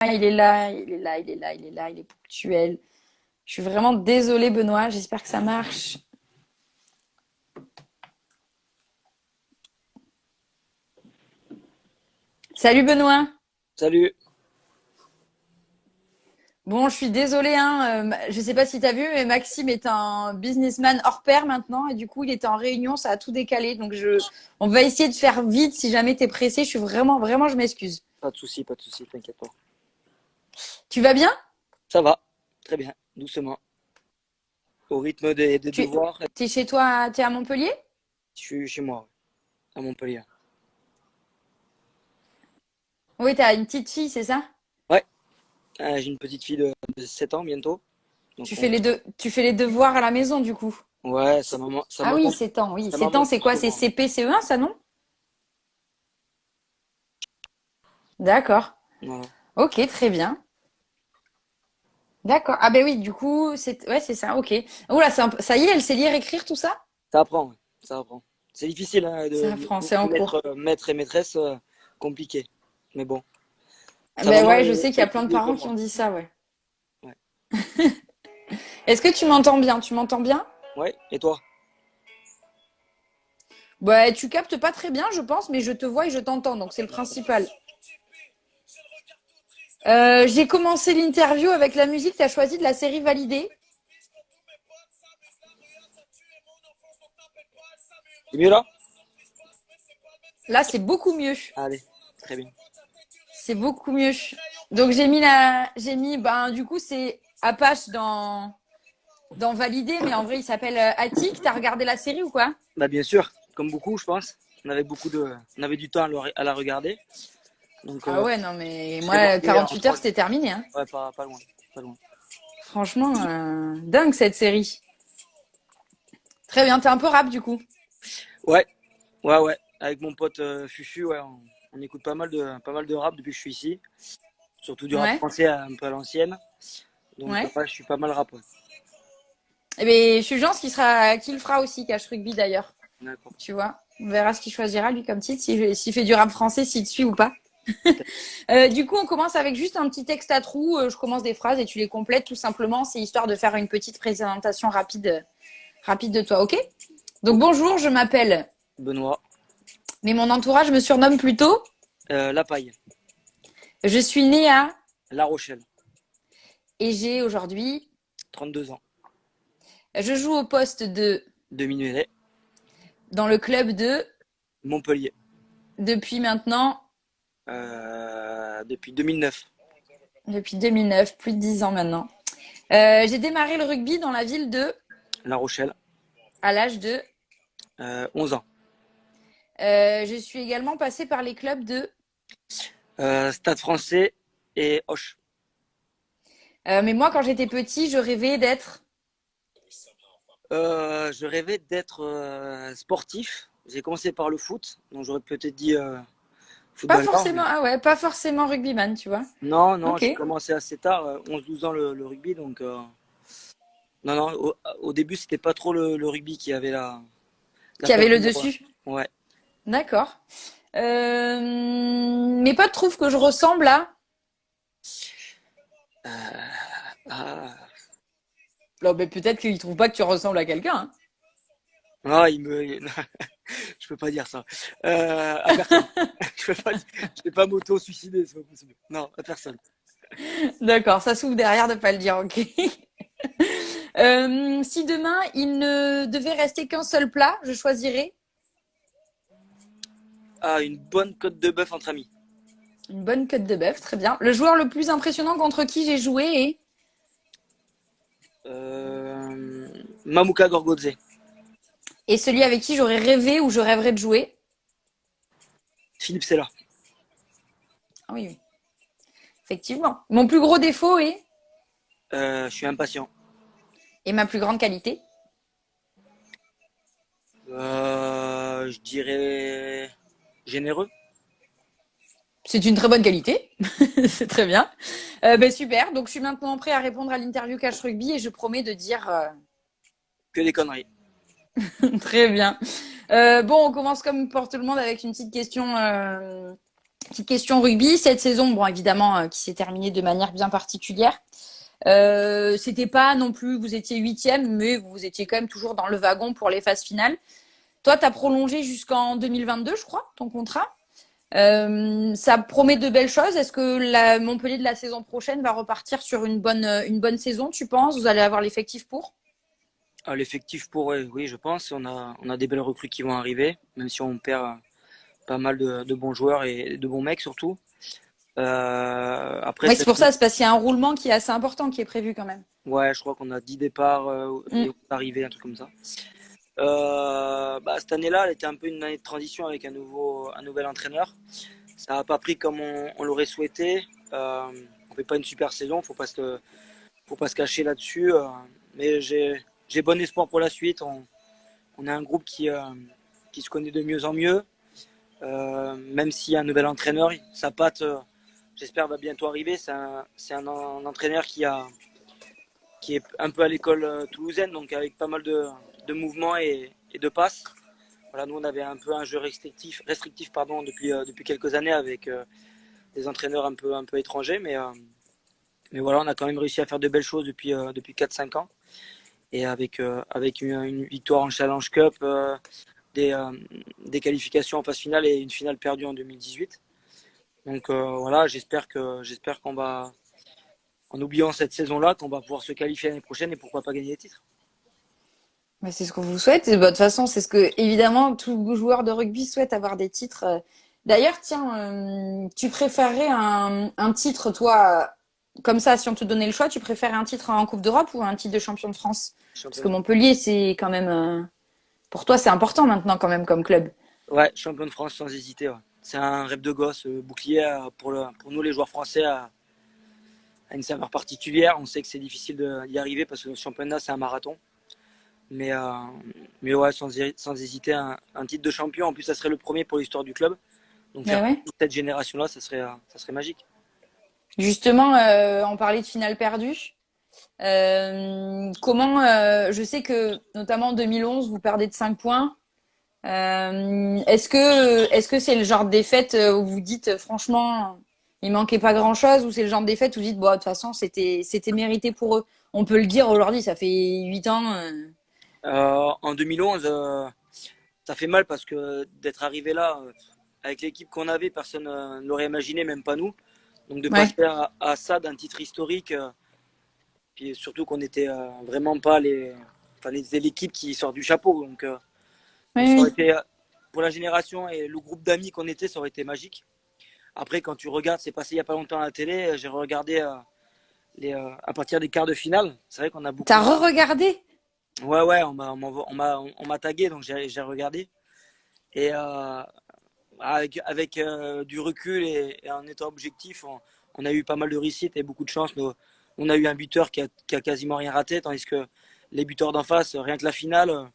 il est là, il est là, il est là, il est là, il est ponctuel. Je suis vraiment désolée, Benoît. J'espère que ça marche. Salut, Benoît. Salut. Bon, je suis désolée, hein. Je sais pas si tu as vu, mais Maxime est un businessman hors pair maintenant. Et du coup, il était en réunion, ça a tout décalé. On va essayer de faire vite si jamais tu es pressé. Je suis vraiment, vraiment, je m'excuse. Pas de souci, t'inquiète pas. Tu vas bien? Ça va, très bien, doucement. Au rythme des Tu devoirs, es chez toi, tu es à Montpellier? je suis chez moi, à Montpellier. Oui, tu as une petite fille, c'est ça? Ouais, j'ai une petite fille de 7 ans bientôt. Donc Tu fais les devoirs à la maison, du coup. ouais, Ah oui, 7 ans, oui. sa 7 maman ans, est c'est plus quoi? que C'est moi. CP, CE1, ça, non? D'accord. Voilà. Ok, très bien. D'accord. Ah ben oui, du coup, c'est ça, ok. Oula, ça y est, elle sait lire, écrire, tout ça? Ça apprend, ouais, ça apprend. C'est difficile hein, Ça de apprend, c'est en mettre cours. maître et maîtresse, compliqué. Mais bon, sa Ben maman ouais, je sais qu'il y est a plus plein de douée que parents qui moi. ont dit ça, ouais. Ouais. Est-ce que tu m'entends bien? Tu m'entends bien? Ouais, et toi? Ouais, tu captes pas très bien, je pense, mais je te vois et je t'entends, donc c'est le principal. J'ai commencé l'interview avec la musique, tu as choisi de la série Validée. C'est mieux là? Là, c'est beaucoup mieux. Allez, très bien. C'est beaucoup mieux. Donc j'ai mis, ben du coup c'est Apache dans Validé, mais en vrai il s'appelle Attic. T'as regardé la série ou quoi? Bah bien sûr, comme beaucoup, je pense. On avait du temps à la regarder. Donc, Ah ouais, non mais je l'ai moi maté en 48 heures 3 jours. c'était terminé, hein. Ouais, pas loin, pas loin. Franchement, dingue cette série. Très bien, t'es un peu rap du coup. Ouais, ouais. Avec mon pote Fufu, ouais, on écoute pas mal de rap depuis que je suis ici. Surtout du rap Ouais, français un peu à l'ancienne. Donc, ouais. ouais, je suis pas mal rap. Ouais. Et ben je suis Jean qui le fera aussi, Cache Rugby d'ailleurs. D'accord. Tu vois, on verra ce qu'il choisira lui comme titre, s'il fait du rap français, s'il te suit ou pas. Du coup, on commence avec juste un petit texte à trous. Je commence des phrases et tu les complètes tout simplement. C'est histoire de faire une petite présentation rapide de toi, ok? Donc Ok. bonjour, je m'appelle, Benoît, mais mon entourage me surnomme plutôt. La Paille, Je suis née à La Rochelle, et j'ai aujourd'hui. 32 ans. Je joue au poste de Demi-mêlée, dans le club de Montpellier, depuis maintenant depuis 2009. depuis 2009, plus de 10 ans maintenant. J'ai démarré le rugby dans la ville de La Rochelle, à l'âge de. 11 ans. Je suis également passée par les clubs de. Stade français et Hoche. Mais moi, quand j'étais petit, je rêvais d'être. Je rêvais d'être sportif. J'ai commencé par le foot, donc j'aurais peut-être dit Pas footballeur. forcément, ah ouais, pas forcément rugbyman, tu vois. Non, Ok. j'ai commencé assez tard, 11-12 ans le rugby, donc non, au début c'était pas trop le rugby qui avait la Qui avait place le numéro un. dessus. Ouais. D'accord. Mes potes trouvent que je ressemble à. Ah, Non, mais peut-être qu'ils trouvent pas que tu ressembles à quelqu'un, hein. ah, je peux pas dire ça. À personne. Je peux pas m'auto-suicider, c'est pas possible. Non, à personne. D'accord, ça s'ouvre derrière de pas le dire, ok. Si demain il ne devait rester qu'un seul plat, je choisirais Ah, une bonne côte de bœuf entre amis. une bonne côte de bœuf, très bien. Le joueur le plus impressionnant contre qui j'ai joué Mamuka Gorgodze. et celui avec qui j'aurais rêvé ou je rêverais de jouer. Philippe Sella. Ah oui, oui, effectivement. Mon plus gros défaut Je suis impatient. et ma plus grande qualité. Je dirais généreux. C'est une très bonne qualité. C'est très bien. Ben super. Donc, je suis maintenant prêt à répondre à l'interview Cash Rugby et je promets de dire Que des conneries. très bien. Bon, on commence comme pour tout le monde avec une petite question Petite question rugby. Cette saison, bon, évidemment, qui s'est terminée de manière bien particulière. C'était pas non plus, vous étiez huitième, mais vous étiez quand même toujours dans le wagon pour les phases finales. Toi, tu as prolongé jusqu'en 2022, je crois, ton contrat. Ça promet de belles choses. Est-ce que la Montpellier de la saison prochaine va repartir sur une bonne saison, tu penses? Vous allez avoir l'effectif pour? L'effectif pour, oui, je pense. On a des belles recrues qui vont arriver, même si on perd pas mal de bons joueurs et de bons mecs surtout. Après, Oui, c'est pour ça, c'est parce qu'il y a un roulement qui est assez important qui est prévu quand même. ouais, je crois qu'on a 10 départs Mm. et arrivées, un truc comme ça. Cette année-là, elle était un peu une année de transition avec un nouvel entraîneur. Ça n'a pas pris comme on l'aurait souhaité. On fait pas une super saison, faut pas se cacher là-dessus. Mais j'ai bon espoir pour la suite. On a un groupe qui se connaît de mieux en mieux. Même s'il y a un nouvel entraîneur, sa patte, j'espère, va bientôt arriver. C'est un entraîneur qui est un peu à l'école toulousaine, donc avec pas mal de mouvements et de passes. Voilà, nous, on avait un peu un jeu restrictif pardon, depuis quelques années avec des entraîneurs un peu étrangers. Mais voilà, on a quand même réussi à faire de belles choses depuis 4-5 ans. Et avec une victoire en Challenge Cup, des qualifications en phase finale et une finale perdue en 2018. Donc voilà, j'espère qu'on va, en oubliant cette saison-là, qu'on va pouvoir se qualifier l'année prochaine et pourquoi pas gagner des titres. Mais c'est ce qu'on vous souhaite. Et bah, de toute façon, c'est ce que, évidemment, tout joueur de rugby souhaite avoir des titres. D'ailleurs, tiens, tu préférerais un titre, toi, comme ça, si on te donnait le choix, tu préférais un titre en Coupe d'Europe ou un titre de champion de France? Parce que Champion. Montpellier, c'est quand même, pour toi, c'est important maintenant quand même comme club. Ouais, champion de France sans hésiter. Ouais. C'est un rêve de gosse. Bouclier pour nous les joueurs français à une saveur particulière. On sait que c'est difficile d'y arriver parce que notre championnat c'est un marathon. Mais, euh, mais ouais, sans hésiter, un titre de champion. En plus, ça serait le premier pour l'histoire du club. Donc Mais faire ouais. cette génération-là, ça serait magique. Justement, on parlait de finale perdue. Je sais que notamment en 2011, vous perdez de 5 points. Est-ce que c'est le genre de défaite où vous dites franchement il manquait pas grand-chose ou c'est le genre de défaite où vous dites bon de toute façon c'était mérité pour eux. On peut le dire aujourd'hui, ça fait 8 ans. En 2011, ça fait mal parce que d'être arrivé là, avec l'équipe qu'on avait, personne ne l'aurait imaginé, même pas nous. Donc de Ouais. passer à ça d'un titre historique, puis surtout qu'on n'était vraiment pas enfin, l'équipe qui sort du chapeau. Donc Oui, ça aurait oui. été, pour la génération et le groupe d'amis qu'on était, ça aurait été magique. Après, quand tu regardes, c'est passé il n'y a pas longtemps à la télé, j'ai regardé à partir des quarts de finale. C'est vrai qu'on a T'as beaucoup. re-regardé? Ouais, ouais, on m'a tagué, donc j'ai regardé. Et avec du recul et en étant objectif, on a eu pas mal de réussites et beaucoup de chance. On a eu un buteur qui a quasiment rien raté, tandis que les buteurs d'en face, rien que la finale,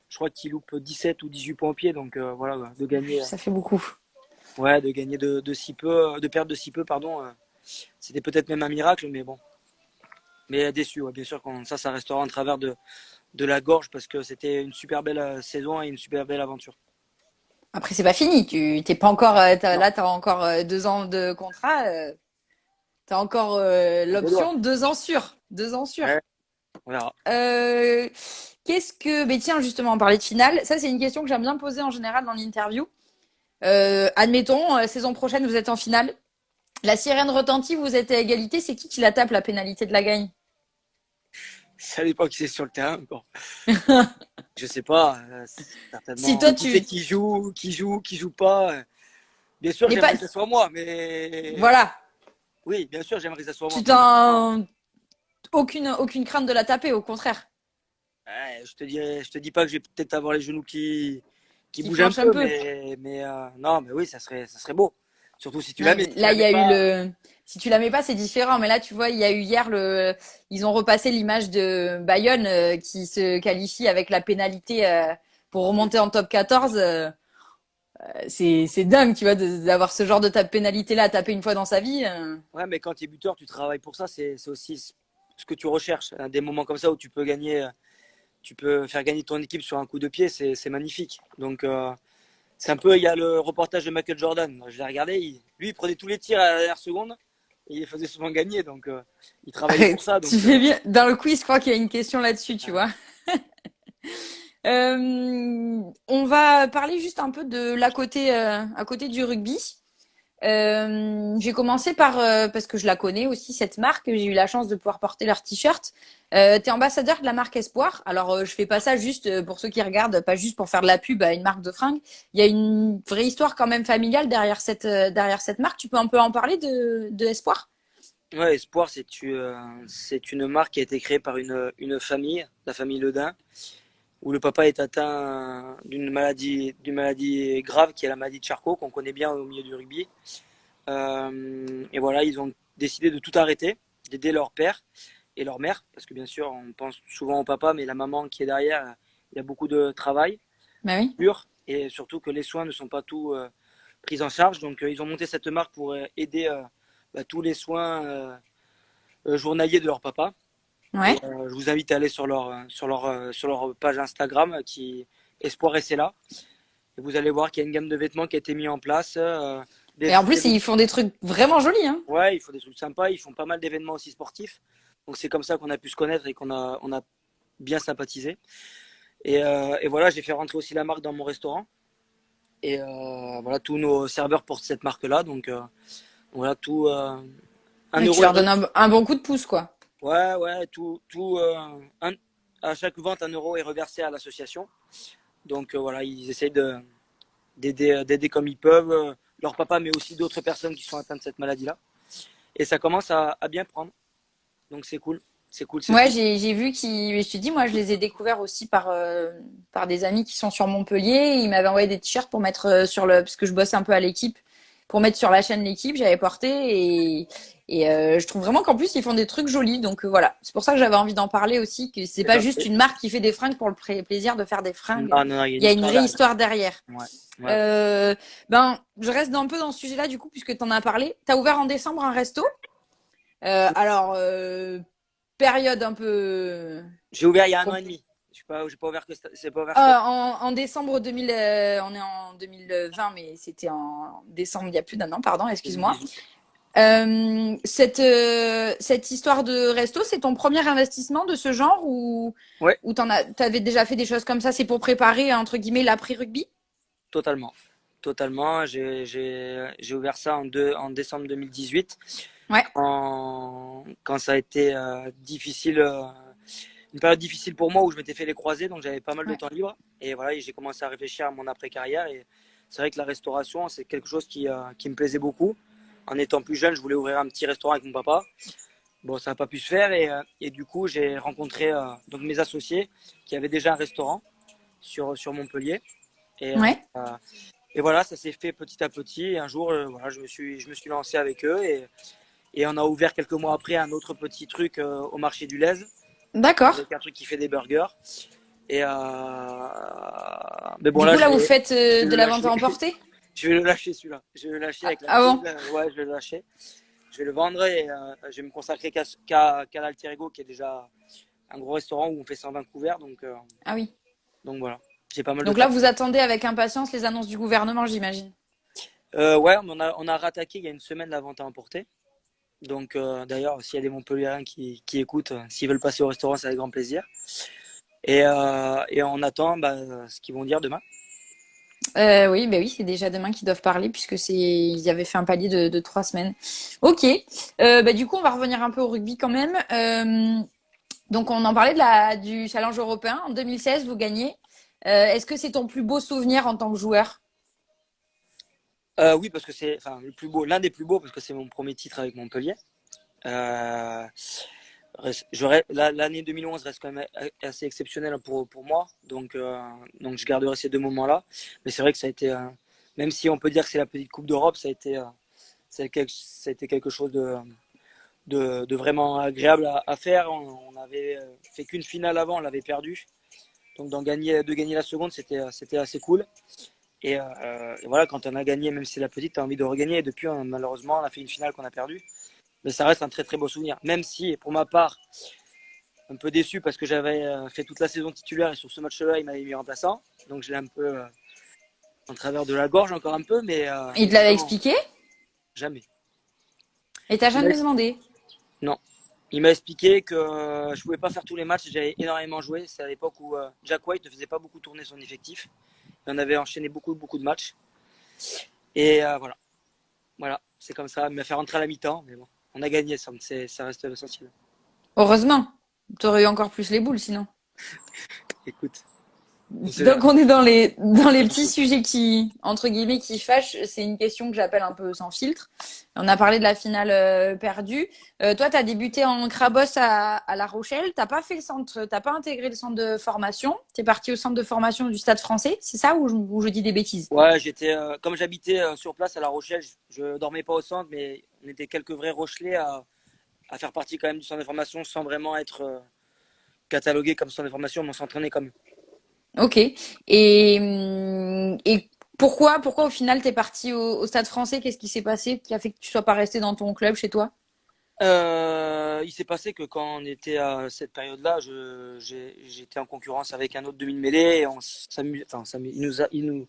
je crois qu'ils loupent 17 ou 18 points au pied. Donc voilà, Ça fait beaucoup. de gagner de si peu, de perdre de si peu, pardon, c'était peut-être même un miracle, mais bon. Mais déçu, ouais, bien sûr, ça restera en travers de la gorge parce que c'était une super belle saison et une super belle aventure. Après c'est pas fini, tu t'es pas encore Non, là t'as encore 2 ans de contrat, t'as encore on des doigts. l'option 2 ans sûr, 2 ans sûr. Ouais, on verra. Euh, mais tiens, justement, on parlait de finale. Ça, c'est une question que j'aime bien poser en général dans l'interview. Admettons, saison prochaine, vous êtes en finale. La sirène retentit, vous êtes à égalité. C'est qui la tape, la pénalité de la gagne? Ça dépend qui c'est sur le terrain encore. Je sais pas, Si certainement toi, qui c'est tu. qui joue pas. Bien sûr, Mais pas. j'aimerais que ce soit moi, mais Voilà. oui, bien sûr, j'aimerais que ce soit moi. Tu Mais maintenant, t'en. Aucune crainte de la taper, au contraire. ouais, je te dis pas que je vais peut-être avoir les genoux qui Qui bougent un flanche un peu, peu. non, mais oui, ça serait beau. Surtout si tu la Non, mets. mais Si tu là, la il y mets a eu pas, le. Si tu la mets pas, c'est différent. Mais là, tu vois, il y a eu hier Ils ont repassé l'image de Bayonne qui se qualifie avec la pénalité pour remonter en top 14. C'est dingue, tu vois, d'avoir ce genre de pénalité-là à taper une fois dans sa vie. ouais, mais quand tu es buteur, tu travailles pour ça. C'est aussi ce que tu recherches. Des moments comme ça où tu peux gagner, tu peux faire gagner ton équipe sur un coup de pied, c'est magnifique. Donc C'est un peu, il y a le reportage de Michael Jordan. Je l'ai regardé, lui, il prenait tous les tirs à la dernière seconde et il faisait souvent gagner. Donc, il travaillait pour ça. Tu Donc, fais bien. Dans le quiz, je crois qu'il y a une question là-dessus, tu euh, vois. On va parler juste un peu de à côté du rugby. J'ai commencé par, parce que je la connais aussi, cette marque, j'ai eu la chance de pouvoir porter leur t-shirt. Tu es ambassadeur de la marque Espoir. Alors, je fais pas ça juste pour ceux qui regardent, pas juste pour faire de la pub à une marque de fringues. Il y a une vraie histoire quand même familiale derrière cette marque. Tu peux un peu en parler de Espoir? ouais, Espoir, c'est une marque qui a été créée par une famille, la famille Ledin, où le papa est atteint d'une maladie grave qui est la maladie de Charcot, qu'on connaît bien au milieu du rugby. Et voilà, ils ont décidé de tout arrêter, d'aider leur père et leur mère, parce que bien sûr, on pense souvent au papa, mais la maman qui est derrière, il y a beaucoup de travail Bah oui. dur, et surtout que les soins ne sont pas tous pris en charge. Donc, ils ont monté cette marque pour aider tous les soins journaliers de leur papa. Et Ouais. je vous invite à aller sur leur page Instagram qui Espoir SLA. Et vous allez voir qu'il y a une gamme de vêtements qui a été mise en place. Et en plus, ils font des trucs vraiment jolis, hein. Ouais, il faut des trucs sympas. Ils font pas mal d'événements aussi sportifs. Donc c'est comme ça qu'on a pu se connaître et on a bien sympathisé. Et voilà, j'ai fait rentrer aussi la marque dans mon restaurant. Et voilà, tous nos serveurs portent cette marque-là. Donc voilà, tout un Et tu euro. leur donnes un bon coup de pouce, quoi. Ouais, ouais, à chaque vente, un euro est reversé à l'association. Donc voilà, ils essayent d'aider comme ils peuvent leur papa, mais aussi d'autres personnes qui sont atteintes de cette maladie-là. Et ça commence à bien prendre. Donc c'est cool, c'est cool, c'est Ouais, cool. j'ai vu qu'ils, je te dis, moi, je les ai découverts aussi par des amis qui sont sur Montpellier. Ils m'avaient envoyé des t-shirts pour mettre parce que je bosse un peu à l'équipe, pour mettre sur la chaîne l'équipe. J'avais porté et je trouve vraiment qu'en plus ils font des trucs jolis. Donc voilà, c'est pour ça que j'avais envie d'en parler aussi, que c'est C'est pas juste gentil. une marque qui fait des fringues pour le plaisir de faire des fringues. Non, non, non, il y a une Il y a une histoire vraie derrière. histoire derrière. Ouais, ouais. Euh, je reste un peu dans ce sujet-là du coup, puisque tu en as parlé. T'as ouvert en décembre un resto. Alors, période un peu J'ai ouvert il y a un an et compliquée. demi. J'ai pas ouvert c'est pas ouvert cette année. En décembre 2000, on est en 2020, mais c'était en décembre, il y a plus d'un an, pardon, excuse-moi. 2018. Cette histoire de resto, c'est ton premier investissement de ce genre Ouais, ou t'avais déjà fait des choses comme ça? C'est pour préparer, entre guillemets, l'après-rugby? totalement. Totalement. J'ai ouvert ça en décembre 2018. Ouais, Quand ça a été difficile, une période difficile pour moi où je m'étais fait les croisés, donc j'avais pas mal de ouais. temps libre. Et voilà, et j'ai commencé à réfléchir à mon après-carrière. Et c'est vrai que la restauration, c'est quelque chose qui me plaisait beaucoup. En étant plus jeune, je voulais ouvrir un petit restaurant avec mon papa. Bon, ça n'a pas pu se faire. Et du coup, j'ai rencontré donc mes associés qui avaient déjà un restaurant sur Montpellier. Et, Ouais. et voilà, ça s'est fait petit à petit. Et un jour, voilà, je me suis lancé avec eux. Et on a ouvert quelques mois après un autre petit truc au marché du Lez, D'accord. avec un truc qui fait des burgers. Et mais bon, Du là, coup, là, vous faites je vais de le la vente à lâcher. emporter? Je vais le lâcher celui-là. Je vais le lâcher avec la Ah crise. bon? Ouais, je vais le lâcher. Je vais le vendre et je vais me consacrer qu'à l'Alter Ego, qui est déjà un gros restaurant où on fait 120 couverts. Ah oui. Donc voilà, j'ai pas mal de Donc là, temps. vous attendez avec impatience les annonces du gouvernement, j'imagine. Ouais, on a rattaqué il y a une semaine la vente à emporter. Donc d'ailleurs, s'il y a des Montpelliérains qui écoutent, s'ils veulent passer au restaurant, c'est avec grand plaisir. Et on attend ce qu'ils vont dire demain. Oui, ben oui, c'est déjà demain qu'ils doivent parler puisque ils avaient fait un palier de 3 semaines. Ok. Du coup, on va revenir un peu au rugby quand même. Donc, on en parlait du challenge européen. En 2016, vous gagnez. Est-ce que c'est ton plus beau souvenir en tant que joueur? Oui, parce que c'est enfin, le plus beau, l'un des plus beaux, parce que c'est mon premier titre avec Montpellier. Euh, L'année 2011 reste quand même assez exceptionnelle pour moi, donc je garderai ces deux moments-là. Mais c'est vrai que ça a été, même si on peut dire que c'est la petite Coupe d'Europe, ça a été quelque chose de vraiment agréable à faire. On avait fait qu'une finale avant, on l'avait perdu. Donc de gagner la seconde, c'était assez cool. Et voilà, quand on a gagné, même si c'est la petite, tu as envie de regagner. Et depuis, malheureusement, on a fait une finale qu'on a perdue. Mais ça reste un très très beau souvenir. Même si, pour ma part, un peu déçu parce que j'avais fait toute la saison titulaire et sur ce match-là, il m'avait mis remplaçant. Donc je l'ai un peu en travers de la gorge encore un peu, mais Il te l'avait non, expliqué jamais. et t'as Il m'a jamais demandé? Non. Il m'a expliqué que je pouvais pas faire tous les matchs, j'avais énormément joué. C'est à l'époque où Jack White ne faisait pas beaucoup tourner son effectif. Et on avait enchaîné beaucoup de matchs. Et voilà. Voilà, c'est comme ça. Il m'a fait rentrer à la mi-temps, mais bon, on a gagné, ça reste l'essentiel. Heureusement. T'aurais eu encore plus les boules sinon. Écoute, on sait Donc jamais. on est dans les petits sujets qui, entre guillemets, qui fâchent. C'est une question que j'appelle un peu sans filtre. On a parlé de la finale perdue. Toi, tu as débuté en Crabos à La Rochelle. T'as pas fait le centre, t'as pas intégré le centre de formation. Tu es parti au centre de formation du Stade Français. C'est ça ou je dis des bêtises? Ouais, comme j'habitais sur place à La Rochelle, je dormais pas au centre, mais on était quelques vrais Rochelais à faire partie quand même du centre de formation sans vraiment être catalogué comme centre de formation, mais on s'entraînait comme. Ok. Et pourquoi au final t'es parti au Stade Français? Qu'est-ce qui s'est passé qui a fait que tu sois pas resté dans ton club chez toi? Il s'est passé que quand on était à cette période-là, j'étais en concurrence avec un autre demi-mêlée et il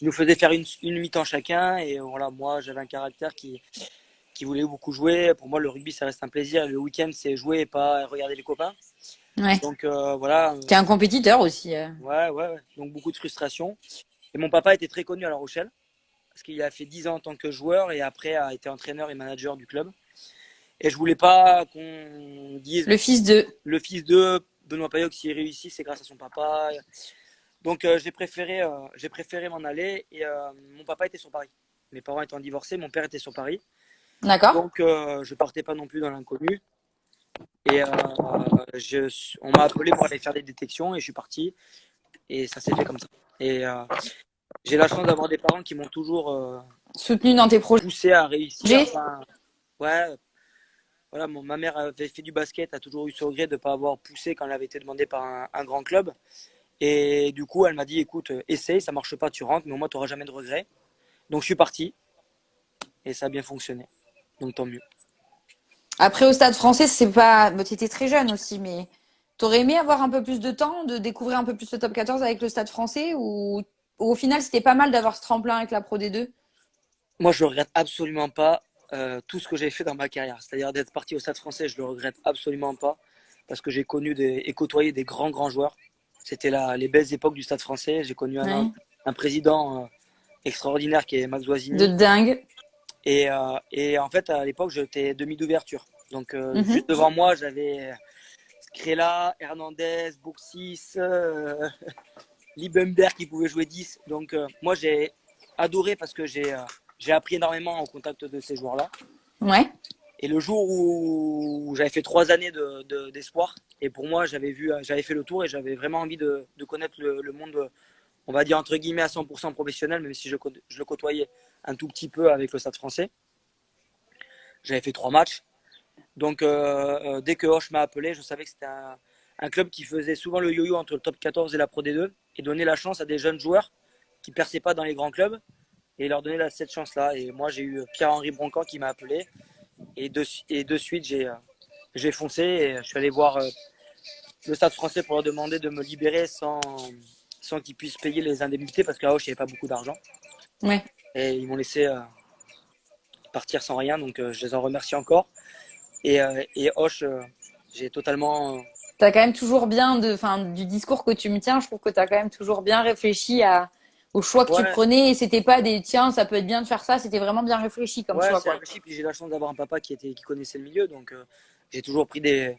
nous faisait faire une mi-temps chacun et voilà, moi j'avais un caractère qui voulait beaucoup jouer. Pour moi, le rugby ça reste un plaisir. Le week-end c'est jouer et pas regarder les copains. Ouais. Donc voilà, T'es un compétiteur aussi. ouais. Donc beaucoup de frustration. Et mon papa était très connu à La Rochelle parce qu'il a fait 10 ans en tant que joueur et après a été entraîneur et manager du club. Et je voulais pas qu'on dise Le fils de. le fils de Benoît Payoc, s'il réussit, c'est grâce à son papa. Donc j'ai préféré m'en aller. Et mon papa était sur Paris. Mes parents étant divorcés, mon père était sur Paris. D'accord. Donc je partais pas non plus dans l'inconnu. Et on m'a appelé pour aller faire des détections et je suis parti. Et ça s'est fait comme ça. Et j'ai la chance d'avoir des parents qui m'ont toujours Soutenu dans tes projets. poussé à réussir. Enfin, ouais, voilà, ma mère avait fait du basket, a toujours eu ce regret de ne pas avoir poussé quand elle avait été demandée par un grand club. Et du coup, elle m'a dit, écoute, essaye, ça marche pas, tu rentres, mais au moins, tu n'auras jamais de regrets. Donc, je suis parti et ça a bien fonctionné. Donc, tant mieux. Après, au Stade Français, c'est pas. Bon, t'étais très jeune aussi, mais t'aurais aimé avoir un peu plus de temps, de découvrir un peu plus le top 14 avec le Stade Français ou au final, c'était pas mal d'avoir ce tremplin avec la Pro D2? Moi, je ne regrette absolument pas tout ce que j'ai fait dans ma carrière. C'est-à-dire d'être parti au Stade français, je ne le regrette absolument pas parce que j'ai connu et côtoyé des grands joueurs. C'était les belles époques du Stade français. J'ai connu Ouais. un président extraordinaire qui est Max De Oisini. dingue. Et en fait, à l'époque, j'étais demi d'ouverture. Donc, juste Mhm. devant moi, j'avais Skrela, Hernandez, Boursis, Liebenberg qui pouvait jouer 10. Donc, moi, j'ai adoré parce que j'ai appris énormément au contact de ces joueurs-là. Ouais. Et le jour où j'avais fait 3 années d'espoir, et pour moi, j'avais fait le tour et j'avais vraiment envie de connaître le monde, on va dire entre guillemets à 100% professionnel, même si je le côtoyais un tout petit peu avec le Stade français. J'avais fait 3 matchs. Donc, dès que Hoche m'a appelé, je savais que c'était un club qui faisait souvent le yo-yo entre le top 14 et la Pro D2 et donnait la chance à des jeunes joueurs qui ne perçaient pas dans les grands clubs et leur donner cette chance-là. Et moi, j'ai eu Pierre-Henri Broncan qui m'a appelé et de suite, j'ai foncé et je suis allé voir le Stade français pour leur demander de me libérer sans qu'ils puissent payer les indemnités parce qu'à Hoche, il n'y avait pas beaucoup d'argent. Ouais. Et ils m'ont laissé partir sans rien, donc je les en remercie encore. Et Hoche, j'ai totalement. T'as quand même toujours bien du discours que tu me tiens, je trouve que t'as quand même toujours bien réfléchi au choix que tu Ouais, prenais et c'était pas des tiens, ça peut être bien de faire ça, c'était vraiment bien réfléchi comme ouais, choix, c'est quoi. réfléchi. Puis j'ai la chance d'avoir un papa qui connaissait le milieu, donc j'ai toujours pris T'as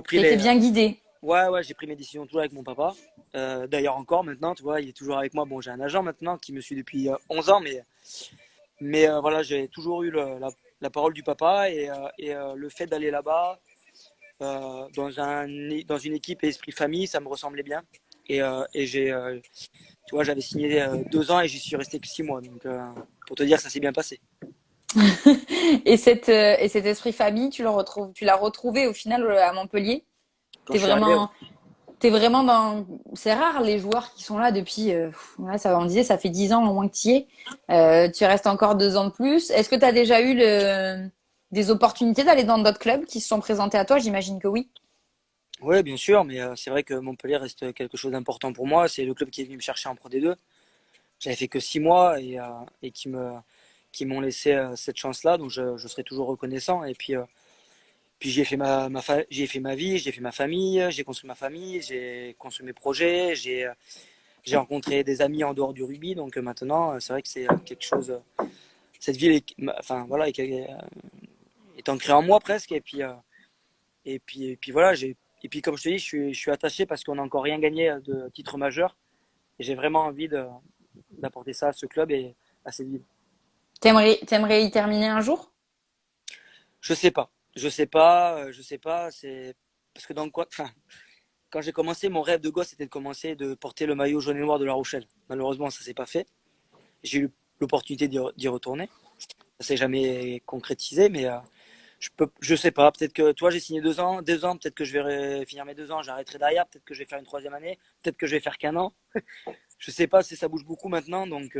été les. bien guidé. Ouais, j'ai pris mes décisions toujours avec mon papa. D'ailleurs encore maintenant, tu vois, il est toujours avec moi. Bon, j'ai un agent maintenant qui me suit depuis 11 ans, mais voilà, j'ai toujours eu la parole du papa et le fait d'aller là-bas dans une équipe et esprit famille, ça me ressemblait bien. Et tu vois, j'avais signé 2 ans et j'y suis resté que 6 mois. Donc, pour te dire, ça s'est bien passé. Et cet esprit famille, tu l'as retrouvé au final à Montpellier. Quand T'es je suis arrivé, ouais. vraiment, t'es vraiment dans. C'est rare les joueurs qui sont là depuis. Ouais, ça, on disait, ça fait 10 ans au moins que tu y es. Tu restes encore 2 ans de plus. Est-ce que tu as déjà eu des opportunités d'aller dans d'autres clubs qui se sont présentés à toi? J'imagine que oui. Ouais, bien sûr, mais c'est vrai que Montpellier reste quelque chose d'important pour moi. C'est le club qui est venu me chercher en Pro D2. j'avais fait que 6 mois et qui m'ont laissé cette chance-là. Donc je serai toujours reconnaissant. Et puis j'ai fait j'ai fait ma vie, j'ai fait ma famille, j'ai construit ma famille, j'ai construit mes projets, j'ai rencontré des amis en dehors du rugby. Donc maintenant, c'est vrai que c'est quelque chose. Cette ville enfin voilà, est ancrée en moi presque. Et puis voilà, et puis comme je te dis, je suis attaché parce qu'on n'a encore rien gagné de titre majeur. Et j'ai vraiment envie d'apporter ça à ce club et à cette ville. T'aimerais y terminer un jour? Je sais pas. Je sais pas. C'est parce que enfin, quand j'ai commencé, mon rêve de gosse c'était de commencer de porter le maillot jaune et noir de La Rochelle. Malheureusement, ça s'est pas fait. J'ai eu l'opportunité d'y retourner. Ça s'est jamais concrétisé, mais je sais pas. Peut-être que toi, j'ai signé 2 ans, 2 ans. Peut-être que je vais finir mes 2 ans, j'arrêterai derrière. Peut-être que je vais faire une troisième année. Peut-être que je vais faire qu'un an. Je sais pas. Ça bouge beaucoup maintenant, donc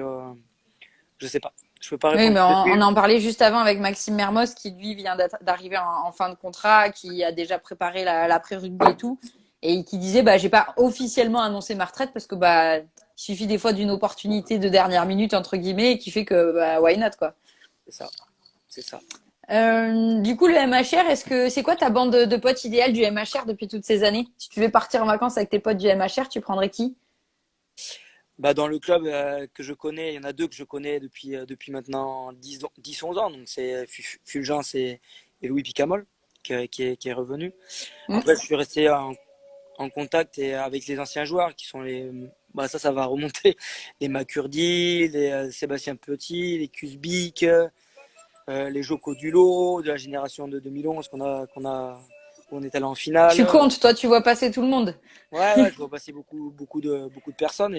je sais pas. Je peux pas Oui, répondre mais tout de on suite. en parlait juste avant avec Maxime Mermoz qui lui vient d'arriver en fin de contrat, qui a déjà préparé l'après-rugby et tout, et qui disait bah j'ai pas officiellement annoncé ma retraite parce que bah il suffit des fois d'une opportunité de dernière minute entre guillemets qui fait que bah why not quoi. C'est ça. C'est ça. Du coup le MHR, est-ce que c'est quoi ta bande de potes idéale du MHR depuis toutes ces années? Si tu veux partir en vacances avec tes potes du MHR, tu prendrais qui? Bah, dans le club que je connais, il y en a deux que je connais depuis maintenant 11 ans. Donc c'est Fulgence et Louis Picamol qui est revenu. Hmm. Après, je suis resté en contact avec les anciens joueurs qui sont bah, ça va remonter. Les Makurdi, les Sébastien Petit, les Kusbik, les Joko Dulo de la génération de 2011 où on est allé en Tu finale. comptes, toi tu vois passer tout le monde. Ouais, ouais, je vois passer beaucoup de personnes.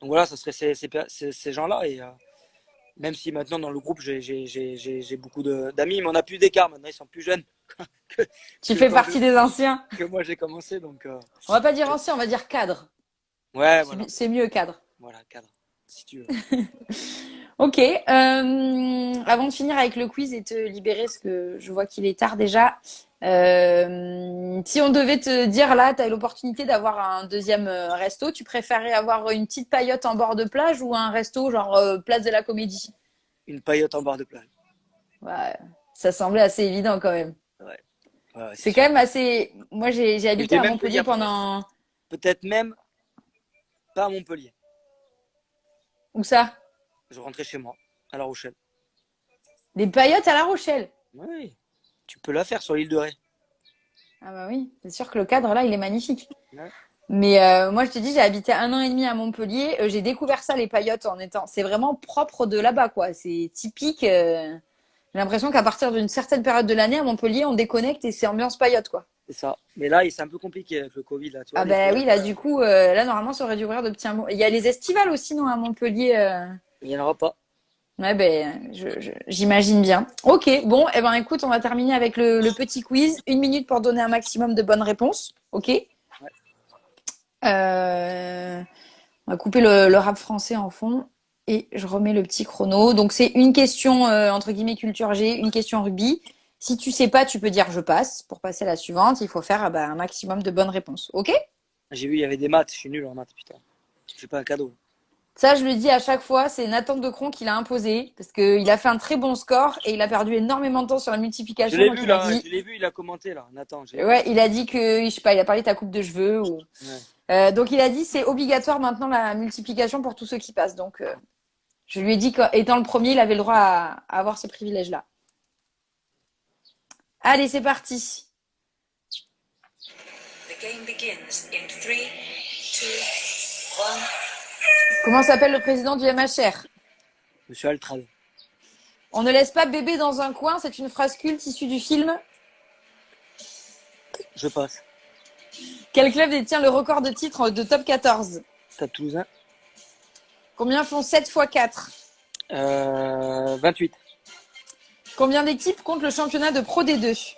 Donc voilà, ça serait ces gens-là. Et même si maintenant dans le groupe, j'ai beaucoup d'amis, mais on a plus d'écart maintenant, ils sont plus jeunes que, Tu que fais quand partie des anciens. que moi j'ai commencé. Donc On va pas dire ancien, on va dire cadre. ouais, voilà, C'est mieux cadre. voilà, cadre, si tu veux. Ok. Avant de finir avec le quiz et te libérer, parce que je vois qu'il est tard déjà. Si on devait te dire là, tu as l'opportunité d'avoir un deuxième resto, tu préférais avoir une petite paillote en bord de plage ou un resto genre place de la Comédie? Une paillote en barre de plage. Ouais, ça semblait assez évident quand même. Ouais, ouais, ouais, c'est C'est quand sûr. même assez. Moi, j'ai Et je habité vais à même te Montpellier dire pendant. peut-être même pas à Montpellier. Où ça? Je rentrais chez moi, à La Rochelle. Des paillotes à La Rochelle. Oui, tu peux la faire sur l'île de Ré. Ah bah oui, c'est sûr que le cadre là, il est magnifique. Ouais, Mais moi, je te dis, j'ai habité 1 an et demi à Montpellier. J'ai découvert ça, les paillotes, en étant. C'est vraiment propre de là-bas, quoi. C'est typique. J'ai l'impression qu'à partir d'une certaine période de l'année, à Montpellier, on déconnecte et c'est ambiance paillote, quoi. c'est ça. Mais là, c'est un peu compliqué avec le Covid, là, tu vois, Ah les ben fêtes. oui, là, du coup, là, normalement, ça aurait dû ouvrir de petits mots. Il y a les estivales aussi, non, à Montpellier. Il n'y en aura pas. Ouais, ben, j'imagine bien. Ok, bon, eh ben, écoute, on va terminer avec le petit quiz. 1 minute pour donner un maximum de bonnes réponses. Ok. Ouais. Euh, On va couper le rap français en fond et je remets le petit chrono. Donc c'est une question entre guillemets culture G, une question rugby. Si tu sais pas, tu peux dire je passe. Pour passer à la suivante, il faut faire un maximum de bonnes réponses. Ok? J'ai vu, il y avait des maths. Je suis nul en maths, putain. Tu me fais pas un cadeau. Ça, je le dis à chaque fois, c'est Nathan Decron qui l'a imposé parce qu'il a fait un très bon score et il a perdu énormément de temps sur la Je multiplication. l'ai Donc vu il a là, dit, je l'ai vu, il a commenté là. Nathan, j'ai vu. ouais, il a dit que, je sais pas, il a parlé de ta coupe de cheveux ou. Ouais. Donc il a dit c'est obligatoire maintenant la multiplication pour tous ceux qui passent. Donc je lui ai dit qu'étant le premier, il avait le droit à avoir ce privilège-là. Allez, c'est parti. The game begins in 3, 2, 1. Comment s'appelle le président du MHR? Monsieur Altrad. On ne laisse pas bébé dans un coin, c'est une phrase culte issue du film. Je passe. Quel club détient le record de titres de top 14? Stade Toulousain. Combien font 7 fois 4? 28. Combien d'équipes compte le championnat de Pro D2?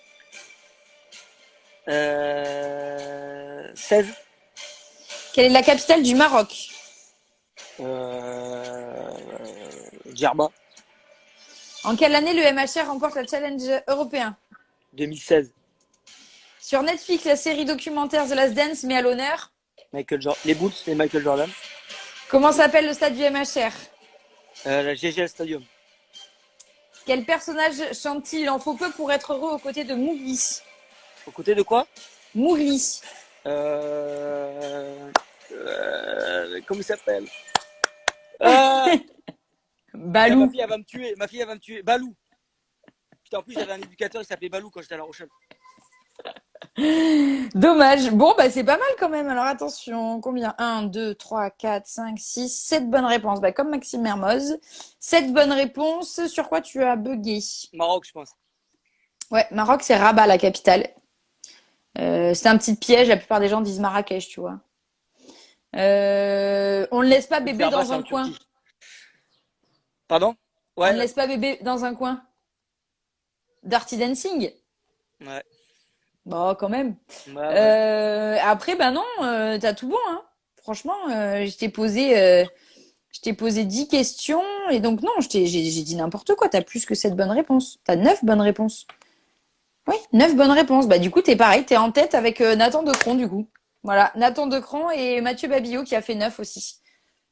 16. Quelle est la capitale du Maroc? Djerba. En quelle année le MHR remporte le Challenge européen? 2016. Sur Netflix, la série documentaire The Last Dance met à l'honneur. Les Bulls et Michael Jordan. Comment s'appelle le stade du MHR? La GGL Stadium. Quel personnage chante-t-il? Il en faut peu pour être heureux aux côtés de Mowgli. Aux côtés de quoi? Mowgli. Comment il s'appelle? Putain, ma Balou. fille, elle va me tuer. Ma fille, elle va me tuer. Balou. Putain, en plus, j'avais un éducateur, il s'appelait Balou quand j'étais à La Rochelle. Dommage. Bon, bah, c'est pas mal quand même. Alors attention, combien? 1, 2, 3, 4, 5, 6, 7 bonnes réponses. Bah, comme Maxime Mermoz. 7 bonnes réponses. Sur quoi tu as bugué? Maroc, je pense. Ouais, Maroc, c'est Rabat, la capitale. C'est un petit piège. La plupart des gens disent Marrakech, tu vois. On ne laisse pas bébé Rabat, dans c'est un en coin. Turquie. Pardon? On ne Ouais, laisse pas bébé dans un coin. Dirty Dancing. ouais, Bon, quand même. ouais. Après, ben non, t'as tout bon, hein. Franchement, je t'ai posé 10 questions et donc non, j'ai dit n'importe quoi. T'as plus que 7 bonnes réponses. T'as 9 bonnes réponses. Oui, 9 bonnes réponses. Bah du coup, t'es pareil, t'es en tête avec Nathan Decron du coup. Voilà, Nathan Decron et Mathieu Babillot qui a fait 9 aussi.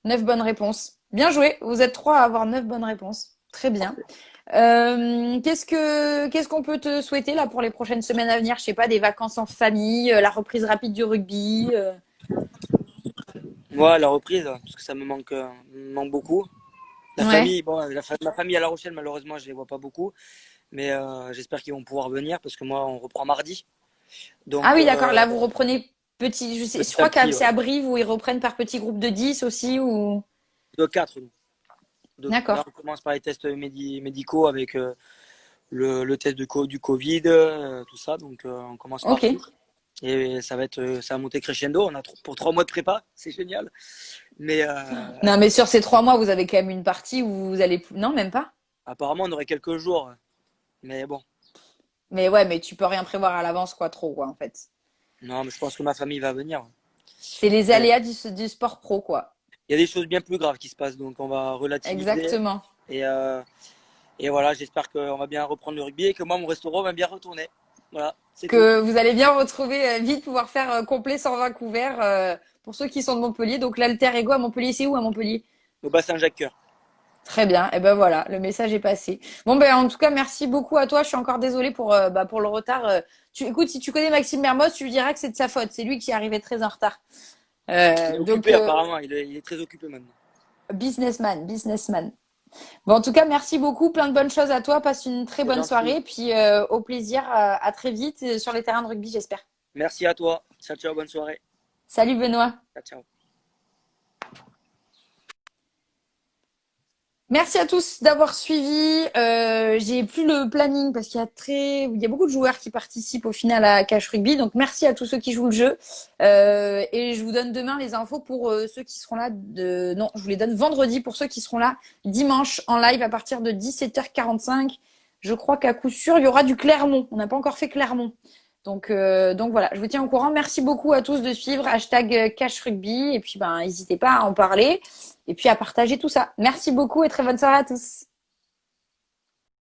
9 bonnes réponses. Bien joué, vous êtes 3 à avoir 9 bonnes réponses. Très bien. Qu'est-ce qu'on peut te souhaiter là pour les prochaines semaines à venir? Je sais pas, des vacances en famille, la reprise rapide du rugby. Moi, la reprise, parce que ça me manque beaucoup. La Ouais. famille, bon, ma famille à La Rochelle, malheureusement, je les vois pas beaucoup. Mais j'espère qu'ils vont pouvoir venir parce que moi, on reprend mardi. Ah Donc, oui, d'accord. Là, vous reprenez petit. Je petit à crois que petit, c'est ouais. à Brive où ils reprennent par petits groupes de 10 aussi ou. De 4. Là, D'accord. on commence par les tests médicaux avec le test du Covid, tout ça. Donc, on commence par Ok. tout. Et ça va monter crescendo. On a pour 3 mois de prépa, c'est génial. Mais Non, mais sur ces 3 mois, vous avez quand même une partie où vous allez. Non, même pas. apparemment, on aurait quelques jours. Mais bon, Mais ouais, mais tu peux rien prévoir à l'avance, quoi, trop, quoi, en fait. non, mais je pense que ma famille va venir. C'est les Il aléas du sport pro, quoi. y a des choses bien plus graves qui se passent, donc on va relativiser. Exactement. Et, euh, et voilà, j'espère qu'on va bien reprendre le rugby et que moi, mon restaurant va bien retourner. Voilà, c'est tout. Que vous allez bien retrouver vite, pouvoir faire complet 120 couverts pour ceux qui sont de Montpellier. Donc l'alter ego à Montpellier, c'est où à Montpellier? Au bassin Jacques-Cœur. Très bien. Et ben voilà, le message est passé. Bon ben en tout cas, merci beaucoup à toi. Je suis encore désolée pour le retard. Écoute, si tu connais Maxime Mermoz, tu lui diras que c'est de sa faute. C'est lui qui est arrivé très en retard. Il est Donc occupé, apparemment. Il est très occupé maintenant. businessman, businessman. Bon, en tout cas, merci beaucoup. Plein de bonnes choses à toi. Passe une très C'est bonne gentil. soirée. Puis au plaisir. À très vite sur les terrains de rugby, j'espère. Merci à toi. Ciao, ciao, bonne soirée. Salut Benoît. Ciao, ciao. Merci à tous d'avoir suivi. J'ai plus le planning parce il y a beaucoup de joueurs qui participent au final à Cash Rugby. Donc merci à tous ceux qui jouent le jeu. Et je vous donne demain les infos pour ceux qui seront là. Non, je vous les donne vendredi pour ceux qui seront là dimanche en live à partir de 17h45. Je crois qu'à coup sûr il y aura du Clermont. On n'a pas encore fait Clermont. Donc voilà, je vous tiens au courant. Merci beaucoup à tous de suivre #Cash Rugby et puis ben n'hésitez pas à en parler et puis à partager tout ça. Merci beaucoup et très bonne soirée à tous.